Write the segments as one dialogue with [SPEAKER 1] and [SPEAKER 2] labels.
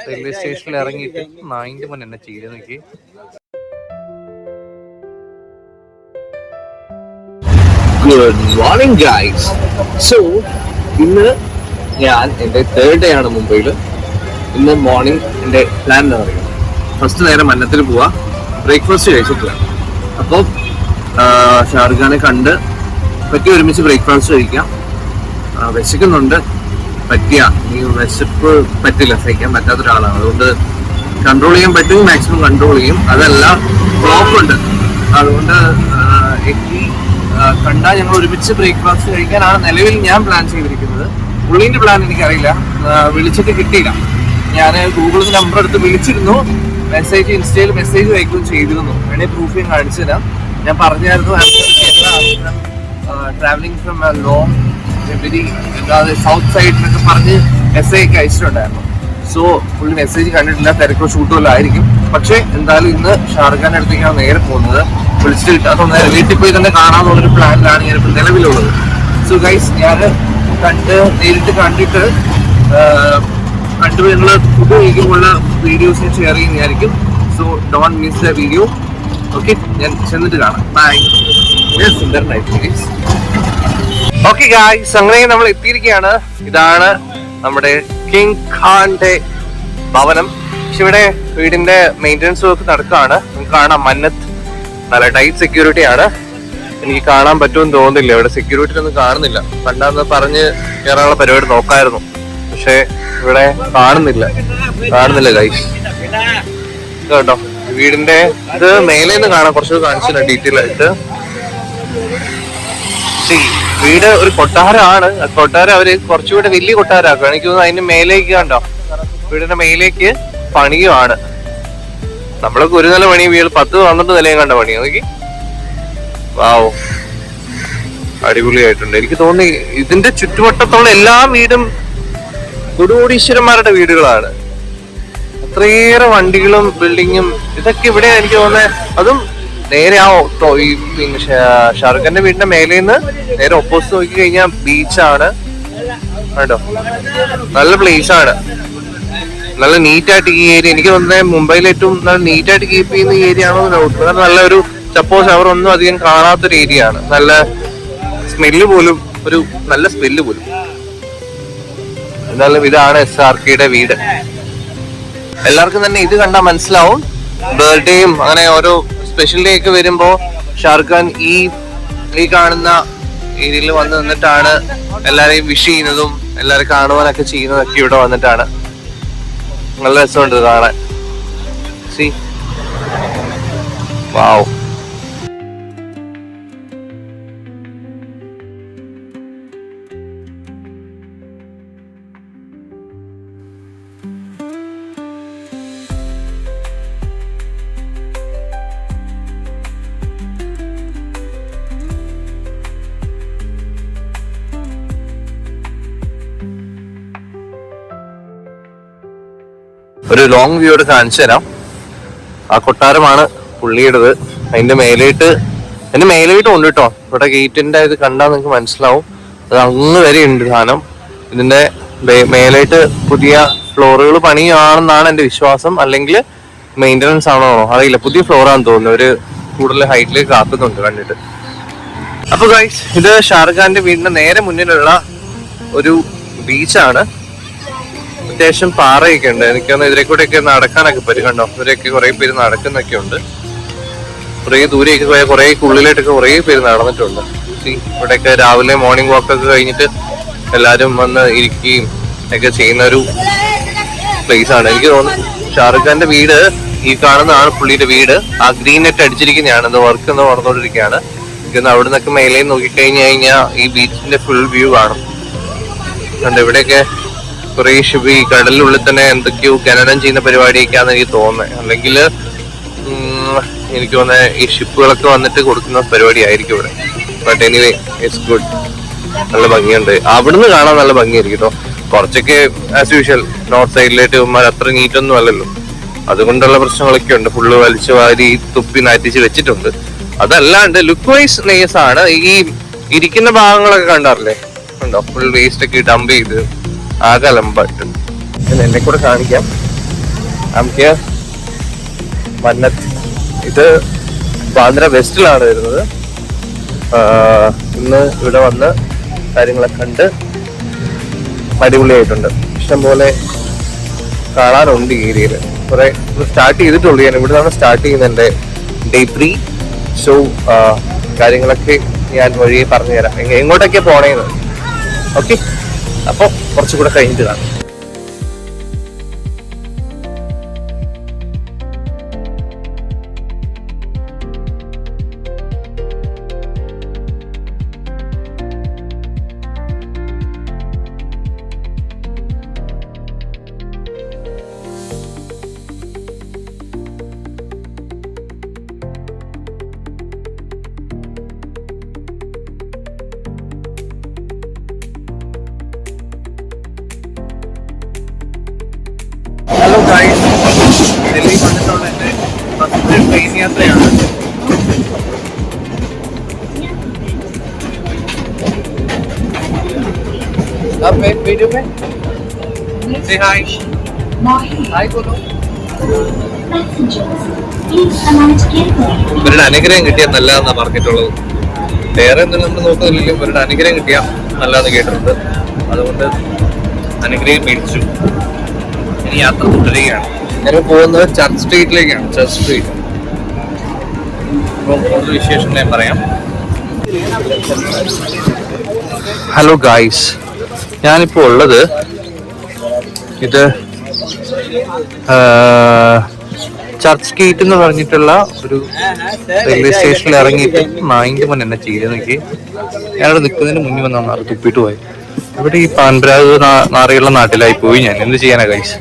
[SPEAKER 1] Railway സ്റ്റേഷനിൽ ഇറങ്ങിയിട്ട് 9 മണി എന്നെ ചെയ്ത് നോക്കി.
[SPEAKER 2] Good morning guys. സോ ഇന്ന് ഞാൻ എൻ്റെ 3rd ഡേ ആണ് മുംബൈയിൽ. ഇന്ന് മോർണിംഗ് എൻ്റെ പ്ലാൻ എന്ന് പറയുന്നത് ഫസ്റ്റ് നേരം മന്നത്തിൽ പോവാ, ബ്രേക്ക്ഫാസ്റ്റ് കഴിച്ചിട്ട് വേണം. അപ്പോൾ ഷാറുഖ് ഖാനെ കണ്ട് പറ്റി ഒരുമിച്ച് ബ്രേക്ക്ഫാസ്റ്റ് കഴിക്കാം. വിശക്കുന്നുണ്ട്, ഈ വിശപ്പ് പറ്റില്ല, സഹിക്കാൻ പറ്റാത്ത ഒരാളാണ്. അതുകൊണ്ട് കൺട്രോൾ ചെയ്യാൻ പറ്റുമെങ്കിൽ മാക്സിമം കൺട്രോൾ ചെയ്യും. അതല്ല ബ്ലോക്ക് ഉണ്ട്, അതുകൊണ്ട് കണ്ടാൽ ഞങ്ങൾ ഒരുമിച്ച് ബ്രേക്ക്ഫാസ്റ്റ് കഴിക്കാനാണ് നിലവിൽ ഞാൻ പ്ലാൻ ചെയ്തിരിക്കുന്നത്. പുള്ളീൻ്റെ പ്ലാൻ എനിക്കറിയില്ല, വിളിച്ചിട്ട് കിട്ടിയില്ല. ഞാൻ ഗൂഗിളിൽ നമ്പർ എടുത്ത് വിളിച്ചിരുന്നു, ഇൻസ്റ്റയിൽ മെസ്സേജ് അയക്കുകയും ചെയ്തിരുന്നു. വേണേൽ പ്രൂഫ് ഞാൻ കാണിച്ചു തരാം. ഞാൻ പറഞ്ഞായിരുന്നു travelling from long very south സൈഡിലൊക്കെ പറഞ്ഞ് മെസ്സേജ് ഒക്കെ അയച്ചിട്ടുണ്ടായിരുന്നു. സോ പുള്ളി മെസ്സേജ് കണ്ടിട്ടില്ല, തിരക്കോ ഷൂട്ടോ എല്ലാം ആയിരിക്കും. പക്ഷേ എന്തായാലും ഇന്ന് ഷാറുഖ് ഖാൻ്റെ അടുത്തേക്കാണ് നേരെ പോകുന്നത്. വിളിച്ചിട്ട് കിട്ടാത്ത വീട്ടിൽ പോയി തന്നെ കാണാമെന്നുള്ളൊരു പ്ലാനിലാണ് ഞാനിപ്പോൾ നിലവിലുള്ളത്. സോ ഗൈസ്, ഞാൻ നേരിട്ട് കണ്ടിട്ട് നിങ്ങൾ ഫുഡ് കഴിക്കുമ്പോഴുള്ള വീഡിയോസ് ഞാൻ ഷെയർ ചെയ്യുന്നതായിരിക്കും. So don't miss the video. Okay, ഞാൻ ചെന്നിട്ട് കാണാം. ബൈ. ഓക്കെ ഗായ്സ്, അങ്ങനെ നമ്മൾ എത്തിയിരിക്കുകയാണ്. ഇതാണ് നമ്മുടെ കിങ് ഖാന്റെ ഭവനം. പക്ഷെ ഇവിടെ വീടിന്റെ മെയിൻ്റെനൻസ് വർക്ക് നടക്കുകയാണ്. നമുക്ക് കാണാം, മന്നത്ത് നല്ല ടൈറ്റ് സെക്യൂരിറ്റി ആണ്. എനിക്ക് കാണാൻ പറ്റുമെന്ന് തോന്നുന്നില്ല, ഇവിടെ സെക്യൂരിറ്റി ഒന്നും കാണുന്നില്ല. പണ്ടാന്ന് പറഞ്ഞ് കയറാനുള്ള പരിപാടി നോക്കായിരുന്നു, പക്ഷെ ഇവിടെ കാണുന്നില്ല ഗൈസ്. കേട്ടോ, വീടിന്റെ ഇത് മേലെ നിന്ന് കാണാം, കുറച്ചുകൂടി കാണിച്ചില്ല ഡീറ്റെയിൽ ആയിട്ട്. വീട് ഒരു കൊട്ടാരമാണ്. കൊട്ടാരം അവര് കുറച്ചുകൂടെ വലിയ കൊട്ടാരമാക്കും. എനിക്ക് തോന്നുന്നു അതിന് മേലേക്ക് കണ്ടോ, വീടിന്റെ മേലേക്ക് പണിയുമാണ്. നമ്മളൊക്കെ ഒരു നില പണി, വീട് 10-12 നിലയും കണ്ട പണി. നോക്കി, വാവ്, അടിപൊളിയായിട്ടുണ്ട്. എനിക്ക് തോന്നി ഇതിന്റെ ചുറ്റുവട്ടത്തുള്ള എല്ലാ വീടും കൊടുകോടീശ്വരന്മാരുടെ വീടുകളാണ്. അത്രയേറെ വണ്ടികളും ബിൽഡിങ്ങും ഇതൊക്കെ ഇവിടെ എനിക്ക് തോന്നുന്നത്. അതും നേരെ പിന്നെ ഷാറുഖ് ഖാന്റെ വീടിന്റെ മേലെ നിന്ന് നേരെ ഓപ്പോസിറ്റ് നോക്കി കഴിഞ്ഞാൽ ബീച്ചാണ് കേട്ടോ. നല്ല പ്ലേസ് ആണ്, നല്ല നീറ്റായിട്ട് ഈ ഏരിയ. എനിക്ക് തോന്നുന്നത് മുംബൈയിൽ ഏറ്റവും നല്ല നീറ്റായിട്ട് കീപ്പ് ചെയ്യുന്ന ഈ ഏരിയ ആണോ ഡൗട്ട്. നല്ലൊരു ചപ്പോ ഷവർ ഒന്നും അധികം കാണാത്തൊരു ഏരിയ ആണ്. നല്ല സ്മെല്ല് പോലും, ഒരു നല്ല സ്മെല്ല് പോലും. എന്തായാലും ഇതാണ് SRKയുടെ വീട്. എല്ലാവർക്കും തന്നെ ഇത് കണ്ടാൽ മനസ്സിലാവും. ബർത്ത്ഡേയും അങ്ങനെ ഓരോ സ്പെഷ്യൽ ഡേ ഒക്കെ വരുമ്പോ ഷാറുഖ് ഖാൻ ഈ കാണുന്ന ഏരിയയിൽ വന്ന് നിന്നിട്ടാണ് എല്ലാരെയും വിഷ് ചെയ്യുന്നതും എല്ലാവരും കാണുവാനൊക്കെ ചെയ്യുന്നതൊക്കെ ഇവിടെ വന്നിട്ടാണ്. നല്ല രസമുണ്ട് കാണാൻ. സി, വാവ്. ഒരു ലോങ് വ്യൂയോട് കാണിച്ചു തരാം. ആ കൊട്ടാരമാണ് പുള്ളിയുടേത്. അതിന്റെ മേലേട്ട് ഉണ്ട് കേട്ടോ. ഇവിടെ ഗേറ്റിന്റെ ഇത് കണ്ടാൽ നിങ്ങൾക്ക് മനസ്സിലാവും. അത് അങ്ങ് വരെ ഉണ്ട് സാധനം. ഇതിന്റെ മേലേട്ട് പുതിയ ഫ്ലോറുകൾ പണിയാണെന്നാണ് എന്റെ വിശ്വാസം. അല്ലെങ്കിൽ മെയിൻ്റനൻസ് ആണോ അറിയില്ല. പുതിയ ഫ്ലോറാണെന്ന് തോന്നുന്നു. ഒരു കൂടുതൽ ഹൈറ്റിലേക്ക് ആക്കുന്നുണ്ട് കണ്ടിട്ട്. അപ്പൊ ഗൈസ്, ഇത് ഷാറുഖ് ഖാന്റെ വീടിന്റെ നേരെ മുന്നിലുള്ള ഒരു ബീച്ചാണ്. അത്യാവശ്യം പാറയൊക്കെ ഉണ്ട്. എനിക്കൊന്ന് ഇതിലെ കൂടെ ഒക്കെ നടക്കാനൊക്കെ പറ്റും. കണ്ടോ, ഇവരൊക്കെ കുറെ പേര് നടക്കുന്നൊക്കെ ഉണ്ട്. കുറെ ദൂരെയൊക്കെ പോയാൽ കുറെ ഉള്ളിലായിട്ടൊക്കെ കുറെ പേര് നടന്നിട്ടുണ്ട്. ഇവിടെയൊക്കെ രാവിലെ മോർണിംഗ് വാക്ക് ഒക്കെ കഴിഞ്ഞിട്ട് എല്ലാരും വന്ന് ഇരിക്കുകയും ഒക്കെ ചെയ്യുന്ന ഒരു പ്ലേസ് ആണ്. എനിക്ക് തോന്നുന്നു ഷാറുഖ് ഖാന്റെ വീട് ഈ കാണുന്നതാണ് പുള്ളിയുടെ വീട്. ആ ഗ്രീൻ നെറ്റ് അടിച്ചിരിക്കുന്നതാണ്. ഇത് വർക്ക് എന്ന് പറഞ്ഞുകൊണ്ടിരിക്കുകയാണ്. എനിക്ക് അവിടെ നിന്നൊക്കെ മേലെ നോക്കിക്കഴിഞ്ഞു കഴിഞ്ഞാൽ ഈ ബീച്ചിന്റെ ഫുൾ വ്യൂ കാണും. കണ്ടോ, ഇവിടെയൊക്കെ കുറെ ഷിപ്പ് ഈ കടലിനുള്ളിൽ തന്നെ എന്തൊക്കെയോ ഖനനം ചെയ്യുന്ന പരിപാടിയൊക്കെയാണെന്ന് എനിക്ക് തോന്നുന്നത്. അല്ലെങ്കിൽ എനിക്ക് തോന്നുന്നത് ഈ ഷിപ്പുകളൊക്കെ വന്നിട്ട് കൊടുക്കുന്ന പരിപാടി ആയിരിക്കും ഇവിടെ. But anyway, it's good. നല്ല ഭംഗിയുണ്ട്. അവിടുന്ന് കാണാൻ നല്ല ഭംഗിയായിരിക്കും കേട്ടോ. കുറച്ചൊക്കെ ആസ് യൂഷ്വൽ നോർത്ത് സൈഡിലായിട്ട് അത്ര നീറ്റൊന്നും അല്ലല്ലോ. അതുകൊണ്ടുള്ള പ്രശ്നങ്ങളൊക്കെ ഉണ്ട്. ഫുള്ള് വലിച്ചു വാരി തുപ്പി നാറ്റിച്ച് വെച്ചിട്ടുണ്ട്. അതല്ലാണ്ട് ലുക്ക് വൈസ് നൈസ് ആണ്. ഈ ഇരിക്കുന്ന ഭാഗങ്ങളൊക്കെ കണ്ടാറില്ലേ, ഉണ്ടോ, ഫുൾ വേസ്റ്റ് ഒക്കെ ഡംപ് ചെയ്ത് ആകെ അലമ്പായിട്ടുണ്ട്. എന്നെ കൂടെ കാണിക്കാം. മന്നത്ത്. ഇത് ബാന്ദ്ര വെസ്റ്റിലാണ് വരുന്നത്. ഇന്ന് ഇവിടെ വന്ന് കാര്യങ്ങളൊക്കെ കണ്ട് അടിപൊളിയായിട്ടുണ്ട്. ഇഷ്ടംപോലെ കാണാനുണ്ട് ഈ ഏരിയയിൽ. കുറെ സ്റ്റാർട്ട് ചെയ്തിട്ടുള്ളൂ. ഞാൻ ഇവിടെ നിന്നാണ് സ്റ്റാർട്ട് ചെയ്യുന്നത് എൻ്റെ ഡേ 3. സോ കാര്യങ്ങളൊക്കെ ഞാൻ വഴിയെ പറഞ്ഞു തരാം എങ്ങോട്ടൊക്കെയാണ് പോണേന്ന്. ഓക്കെ, അപ്പോൾ കുറച്ചുകൂടെ കഴിഞ്ഞിട്ട് കാണാം. ഹലോ ഗൈസ്, ഡൽഹി വന്നിട്ടുള്ള എൻ്റെ ഫസ്റ്റ് ട്രെയിൻ യാത്രയാണ്. ഇവരുടെ അനുഗ്രഹം കിട്ടിയാൽ നല്ലതെന്നാണ് പറഞ്ഞിട്ടുള്ളത്. വേറെ ഒന്നും നമ്മൾ നോക്കുന്നില്ലല്ലോ, ഇവരുടെ അനുഗ്രഹം കിട്ടിയാൽ നല്ലതെന്ന് കേട്ടിട്ടുണ്ട്. അതുകൊണ്ട് അനുഗ്രഹം മേടിച്ചു. യാത്ര തുടരുകയാണ്. ഞാൻ പോകുന്നത് ചർച്ച് സ്ട്രീറ്റിലേക്കാണ്. Church street. അപ്പോൾ കൂടുതൽ വിശേഷം ഞാൻ പറയാം. ഹലോ ഗായ്സ്, ഞാനിപ്പോൾ ഉള്ളത് ഇത് ചർച്ച് സ്ട്രീറ്റ് എന്ന് പറഞ്ഞിട്ടുള്ള ഒരു റെയിൽവേ സ്റ്റേഷനിൽ ഇറങ്ങിയിട്ട് 9 മണി എന്നെ ചെയ്ത് നോക്കി. ഞാനവിടെ നിൽക്കുന്നതിന് മുന്നിൽ വന്നാണ് തുപ്പിട്ട് പോയി. ഇവിടെ ഈ പാൻപരാഗ് നാറിയുള്ള നാട്ടിലായി പോയി ഞാൻ. എന്ത് ചെയ്യാനാ ഗൈസ്?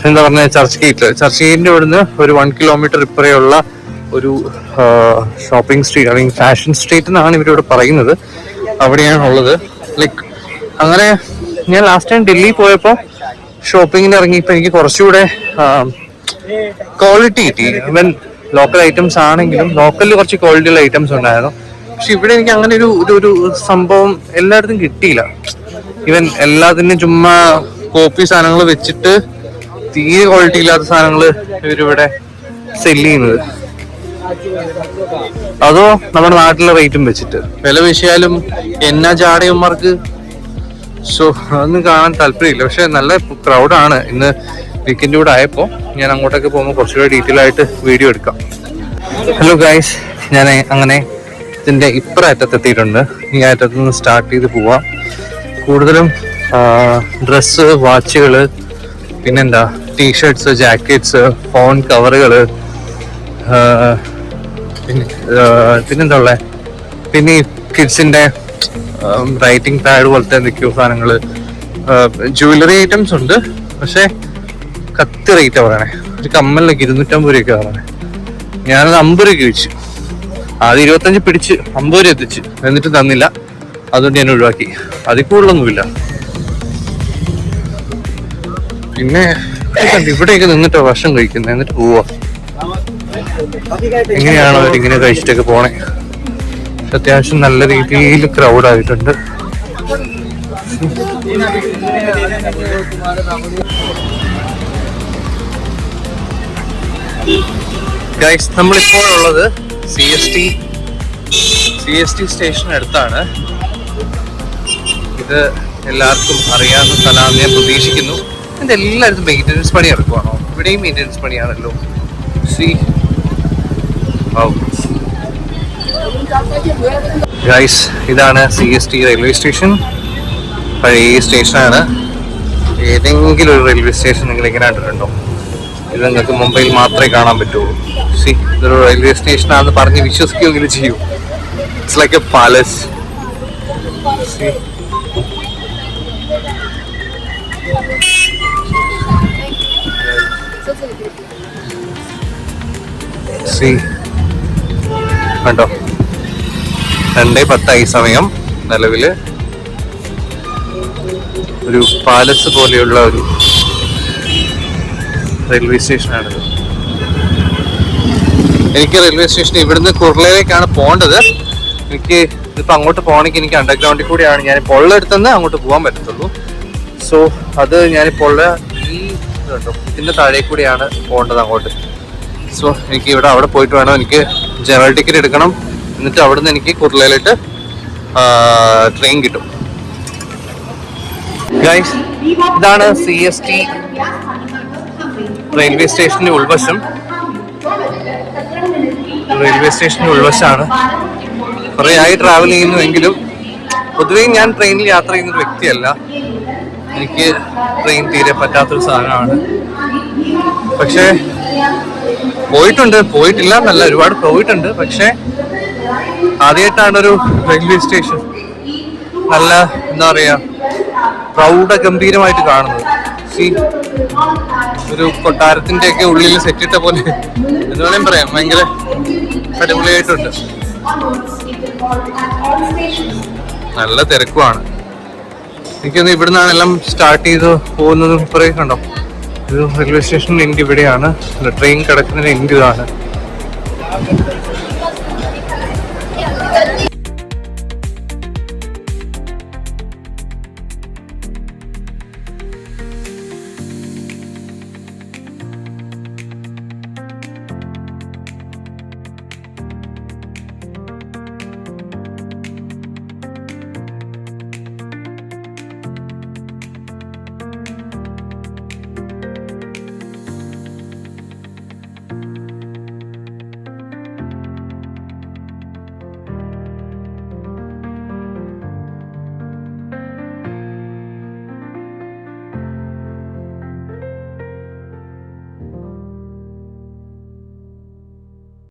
[SPEAKER 2] എന്താ പറഞ്ഞ ചർച്ച് ഗേറ്റിന്റെ ഇവിടുന്ന് ഒരു 1 കിലോമീറ്റർ ഇപ്പറയുള്ള ഒരു ഷോപ്പിംഗ് സ്ട്രീറ്റ് അല്ലെങ്കിൽ ഫാഷൻ സ്ട്രീറ്റ് എന്നാണ് ഇവരിവിടെ പറയുന്നത്. അവിടെയാണ് ഉള്ളത്. ലൈക്ക് അങ്ങനെ ഞാൻ ലാസ്റ്റ് ടൈം ഡൽഹി പോയപ്പോൾ ഷോപ്പിങ്ങിന് ഇറങ്ങിയപ്പോൾ എനിക്ക് കുറച്ചുകൂടെ ക്വാളിറ്റി കിട്ടി. ഇവൻ ലോക്കൽ ഐറ്റംസ് ആണെങ്കിലും ലോക്കലിൽ കുറച്ച് ക്വാളിറ്റിയുള്ള ഐറ്റംസ് ഉണ്ടായിരുന്നു. പക്ഷെ ഇവിടെ എനിക്ക് അങ്ങനെ ഒരു സംഭവം എല്ലായിടത്തും കിട്ടിയില്ല. ഇവൻ എല്ലാത്തിനും ചുമ്മാ കോപ്പി സാധനങ്ങൾ വെച്ചിട്ട് തീരെ ക്വാളിറ്റി ഇല്ലാത്ത സാധനങ്ങൾ ഇവരിവിടെ സെല് ചെയ്യുന്നത്. അതോ നമ്മുടെ നാട്ടിലെ റേറ്റും വെച്ചിട്ട് വില വീശിയാലും എന്നാ ജാടയന്മാർക്ക്. സോ അതൊന്നും കാണാൻ താല്പര്യമില്ല. പക്ഷെ നല്ല ക്രൗഡാണ്. ഇന്ന് വീക്കെൻഡ് കൂടെ ആയപ്പോൾ ഞാൻ അങ്ങോട്ടൊക്കെ പോകുമ്പോൾ കുറച്ചുകൂടെ ഡീറ്റെയിൽ ആയിട്ട് വീഡിയോ എടുക്കാം. ഹലോ ഗൈസ്, ഞാൻ അങ്ങനെ ഇതിൻ്റെ ഇപ്പുററ്റത്തെത്തിയിട്ടുണ്ട്. ഈ അറ്റത്തു നിന്ന് സ്റ്റാർട്ട് ചെയ്ത് പോവാം. കൂടുതലും ഡ്രസ്സ്, വാച്ചുകൾ, പിന്നെന്താ ടീഷർട്ട്സ്, ജാക്കറ്റ്സ്, ഫോൺ കവറുകൾ, പിന്നെന്താ ഉള്ളത്, പിന്നെ ഈ കിഡ്സിൻ്റെ റൈറ്റിംഗ് പാഡ് പോലത്തെ എന്തൊക്കെയോ സാധനങ്ങൾ, ജ്വല്ലറി ഐറ്റംസ് ഉണ്ട്. പക്ഷേ കത്തി റേറ്റാണ് പറയണേ. ഒരു കമ്മലിനൊക്കെ 250 രൂപയൊക്കെ പറയണേ. ഞാനത് 50 രൂപയ്ക്ക് വെച്ചു. ആദ്യം 25 പിടിച്ച് 50 രൂപ എത്തിച്ച്, എന്നിട്ട് തന്നില്ല. അതുകൊണ്ട് ഞാൻ ഒഴിവാക്കി. അതിൽ കൂടുതലൊന്നുമില്ല. പിന്നെ ഇവിടെയൊക്കെ നിന്നിട്ടോ ഭക്ഷണം കഴിക്കുന്നത്, എന്നിട്ട് പോവാ. എങ്ങനെയാണോ അവരിങ്ങനെ കഴിച്ചിട്ടൊക്കെ പോണേ. അത്യാവശ്യം നല്ല രീതിയിൽ ക്രൗഡ് ആയിട്ടുണ്ട്. ഗൈസ്, നമ്മളിപ്പോഴുള്ളത് CST സ്റ്റേഷനടുത്താണ്. ഇത് എല്ലാവർക്കും അറിയാവുന്ന സ്ഥലമാണെന്ന് ഞാൻ പ്രതീക്ഷിക്കുന്നു. ഇത് എല്ലായിടത്തും മെയിൻ്റനൻസ് പണി ഇറക്കുവാണോ? ഇവിടെയും മെയിൻ്റനൻസ് പണിയാണല്ലോ. ഗൈസ്, ഇതാണ് CST റെയിൽവേ സ്റ്റേഷൻ. പഴയ സ്റ്റേഷനാണ്. ഏതെങ്കിലും ഒരു റെയിൽവേ സ്റ്റേഷൻ നിങ്ങൾ ഇങ്ങനെ കണ്ടിട്ടുണ്ടോ? ഇത് നിങ്ങൾക്ക് മുംബൈയിൽ മാത്രമേ കാണാൻ പറ്റുള്ളൂ. ഇതൊരു റെയിൽവേ സ്റ്റേഷനാണെന്ന് പറഞ്ഞ് വിശ്വസിക്കുകയെങ്കിലും ചെയ്യൂ. It's like A palace. കണ്ടോ, 2:10 സമയം. നിലവില് ഒരു പാലസ് പോലെയുള്ള ഒരു റെയിൽവേ സ്റ്റേഷനാണിത്. എനിക്ക് റെയിൽവേ സ്റ്റേഷൻ ഇവിടുന്ന് കുർളയിലേക്കാണ് പോകേണ്ടത്. എനിക്ക് ഇപ്പം അങ്ങോട്ട് പോകണമെങ്കിൽ എനിക്ക് അണ്ടർഗ്രൗണ്ടിൽ കൂടിയാണ് ഞാൻ ഇപ്പോൾ ഉള്ളിടത്തുനിന്ന് അങ്ങോട്ട് പോകാൻ പറ്റത്തുള്ളൂ. സോ അത് ഞാനിപ്പോൾ ഉള്ള ഈ ഇതുണ്ടോ ഇതിൻ്റെ താഴെ കൂടിയാണ് പോകേണ്ടത് അങ്ങോട്ട്. സോ എനിക്ക് അവിടെ പോയിട്ട് വേണം, എനിക്ക് ജനറൽ ടിക്കറ്റ് എടുക്കണം. എന്നിട്ട് അവിടുന്ന് എനിക്ക് കുർളയിലോട്ട് ട്രെയിൻ കിട്ടും. ഗൈസ്, ഇതാണ് CST റെയിൽവേ സ്റ്റേഷൻ്റെ ഉൾവശം. റെയിൽവേ സ്റ്റേഷൻ്റെ ഉൾവശമാണ്. കുറേ ആയി ട്രാവൽ ചെയ്യുന്നുവെങ്കിലും പൊതുവേ ഞാൻ ട്രെയിനിൽ യാത്ര ചെയ്യുന്നൊരു വ്യക്തിയല്ല. എനിക്ക് ട്രെയിൻ തീരെ പറ്റാത്തൊരു സാധനമാണ്. പക്ഷേ പോയിട്ടില്ല എന്നല്ല, ഒരുപാട് പോയിട്ടുണ്ട്. പക്ഷേ ആദ്യമായിട്ടാണ് ഒരു റെയിൽവേ സ്റ്റേഷൻ നല്ല എന്താ പറയുക പ്രൗഢഗംഭീരമായിട്ട് കാണുന്നത്. ഒരു കൊട്ടാരത്തിന്റെ ഒക്കെ ഉള്ളിൽ സെറ്റിട്ട പോലെ എന്ന് വേണമെങ്കിൽ പറയാം. ഭയങ്കര അടിപൊളിയായിട്ടുണ്ട്. നല്ല തിരക്കുമാണ്. എനിക്കൊന്ന് ഇവിടുന്നാണ് എല്ലാം സ്റ്റാർട്ട് ചെയ്ത് പോകുന്നത്. കുറേ കണ്ടോ, ഇത് റെയിൽവേ സ്റ്റേഷൻ എൻ്റെ ഇവിടെയാണ്. ട്രെയിൻ കിടക്കുന്നതിന് എൻ്റെ ഇതാണ്.